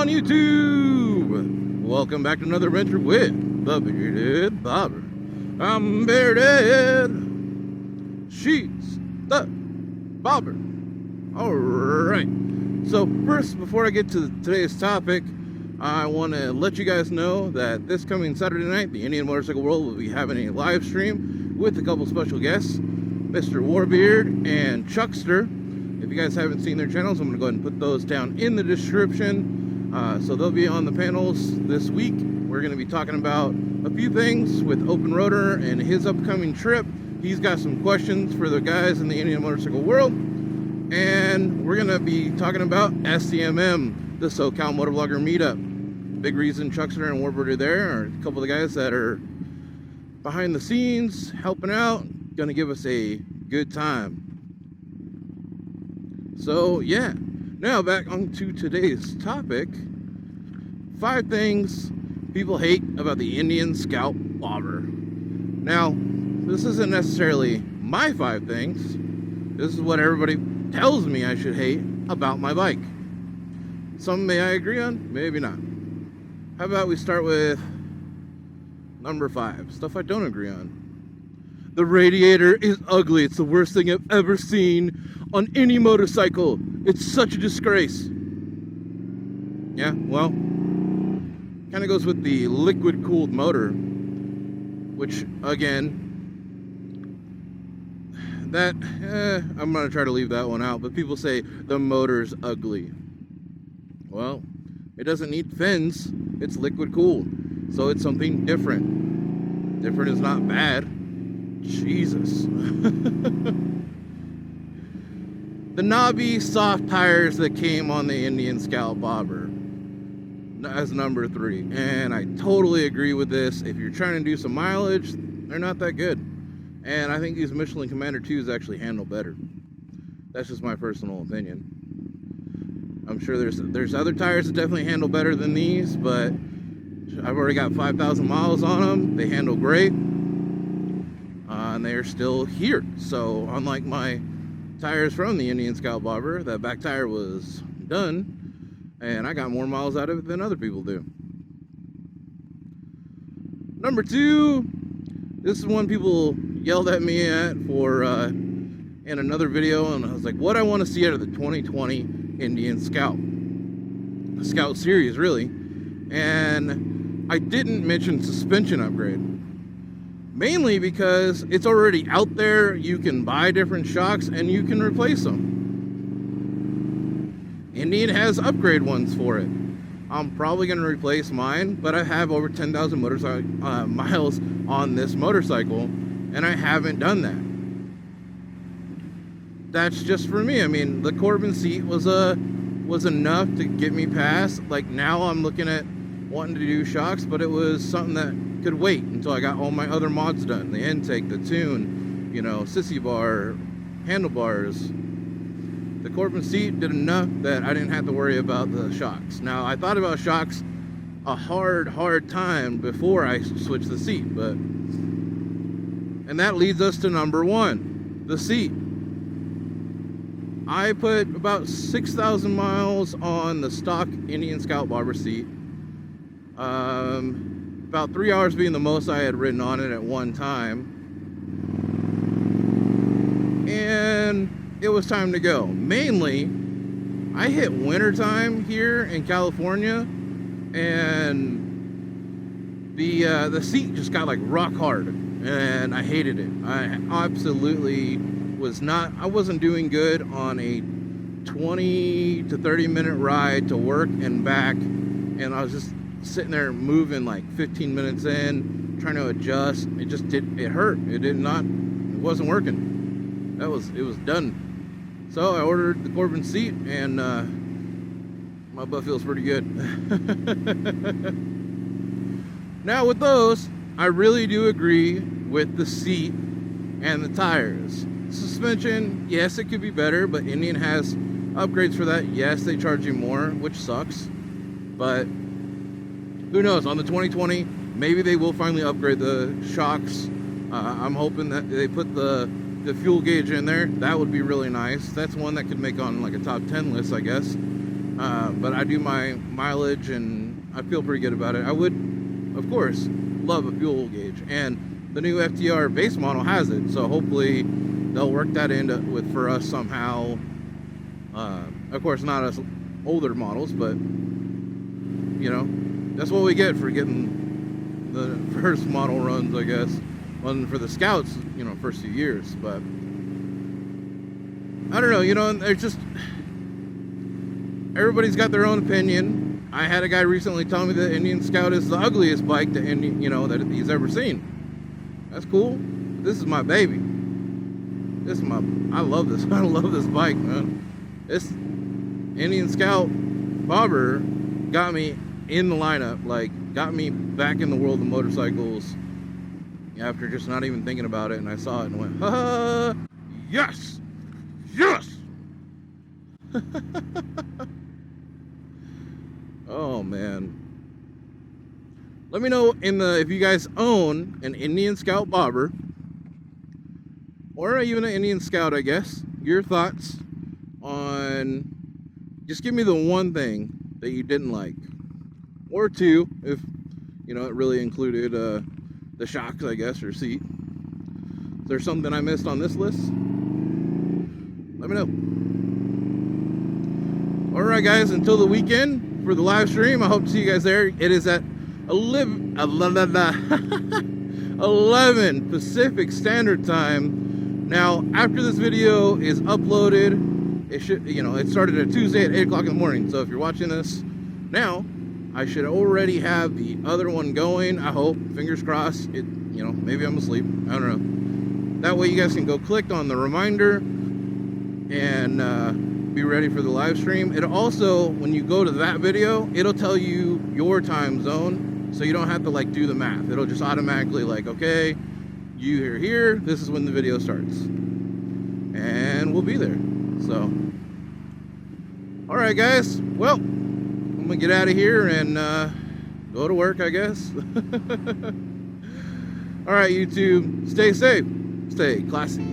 on YouTube? Welcome back to another adventure with the Bearded Bobber. I'm bearded. She's the bobber. Alright. So first, before I get to today's topic, I want to let you guys know that this coming Saturday night, the Indian Motorcycle World will be having a live stream with a couple special guests, Mr. Warbeard and Chuxtr. If you guys haven't seen their channels, I'm going to go ahead and put those down in the description. So they'll be on the panels this week. We're going to be talking about a few things with Open Rotor and his upcoming trip. He's got some questions for the guys in the Indian Motorcycle World. And we're going to be talking about SCMM, the SoCal Motovlogger Meetup. Big reason Chuxtr and Warbeard are there are a couple of the guys that are behind the scenes, helping out, going to give us a good time. So yeah, now back onto today's topic. 5 things people hate about the Indian Scout Bobber. Now, this isn't necessarily my 5 things. This is what everybody tells me I should hate about my bike. Some may I agree on, maybe not. How about we start with number 5, stuff I don't agree on. The radiator is ugly. It's the worst thing I've ever seen on any motorcycle. It's such a disgrace. Yeah, well, kind of goes with the liquid cooled motor, which again, that I'm gonna try to leave that one out, but people say the motor's ugly. Well, it doesn't need fins. It's liquid cooled, so it's something different. Different is not bad. Jesus. The knobby soft tires that came on the Indian Scout Bobber as number 3, and I totally agree with this. If you're trying to do some mileage, they're not that good, and I think these Michelin Commander 2s actually handle better. That's just my personal opinion. I'm sure there's other tires that definitely handle better than these, but I've already got 5,000 miles on them. They handle great, and they're still here. So unlike my tires from the Indian Scout Bobber, that back tire was done, and I got more miles out of it than other people do. Number 2, this is one people yelled at me at for in another video, and I was like, what I want to see out of the 2020 Indian Scout, the Scout series really, and I didn't mention suspension upgrade. Mainly because it's already out there. You can buy different shocks and you can replace them. Indian has upgrade ones for it. I'm probably going to replace mine, but I have over 10,000 miles on this motorcycle, and I haven't done that. That's just for me. I mean, the Corbin seat was enough to get me past. Like, now I'm looking at wanting to do shocks, but it was something that could wait until I got all my other mods done. The intake, the tune, you know, sissy bar, handlebars. The Corbin seat did enough that I didn't have to worry about the shocks. Now, I thought about shocks a hard time before I switched the seat, and that leads us to number 1, the seat. I put about 6,000 miles on the stock Indian Scout Bobber seat. About 3 hours being the most I had ridden on it at one time, and it was time to go. Mainly, I hit winter time here in California, and the seat just got like rock hard, and I hated it. I absolutely I wasn't doing good on a 20 to 30 minute ride to work and back, and I was just sitting there moving like 15 minutes in, trying to adjust. It hurt. It wasn't working. It was done. So I ordered the Corbin seat, and my butt feels pretty good. Now with those, I really do agree with the seat and the tires. Suspension, yes, it could be better, but Indian has upgrades for that. Yes, they charge you more, which sucks, but who knows? On the 2020, maybe they will finally upgrade the shocks. I'm hoping that they put the fuel gauge in there. That would be really nice. That's one that could make on like a top 10 list, I guess. but I do my mileage and I feel pretty good about it. I would, of course, love a fuel gauge, and the new FTR base model has it, so hopefully they'll work that into with for us somehow. Of course, not us older models, but you know, that's what we get for getting the first model runs, I guess. One for the Scouts, you know, first few years, but I don't know, you know, it's just, everybody's got their own opinion. I had a guy recently tell me that Indian Scout is the ugliest bike that that he's ever seen. That's cool. This is my baby. I love this. I love this bike, man. This Indian Scout bobber got me in the lineup, like got me back in the world of motorcycles after just not even thinking about it, and I saw it and went, ha, yes, yes. Oh man, let me know if you guys own an Indian Scout bobber or even an Indian Scout, I guess, your thoughts on, just give me the one thing that you didn't like, or two if you know it really included the shocks, I guess, or seat. Is there something I missed on this list? Let me know. Alright guys, until the weekend for the live stream, I hope to see you guys there. It is at 11 Pacific Standard Time. Now, after this video is uploaded, it should, you know, it started at Tuesday at 8 o'clock in the morning. So if you're watching this now, I should already have the other one going. I hope, fingers crossed. It, you know, maybe I'm asleep. I don't know. That way you guys can go click on the reminder and be ready for the live stream. It also, when you go to that video, it'll tell you your time zone, so you don't have to like do the math. It'll just automatically like, okay, you're here, this is when the video starts, and we'll be there. So all right guys, well, I'm gonna get out of here and go to work, I guess. All right, YouTube, stay safe, stay classy.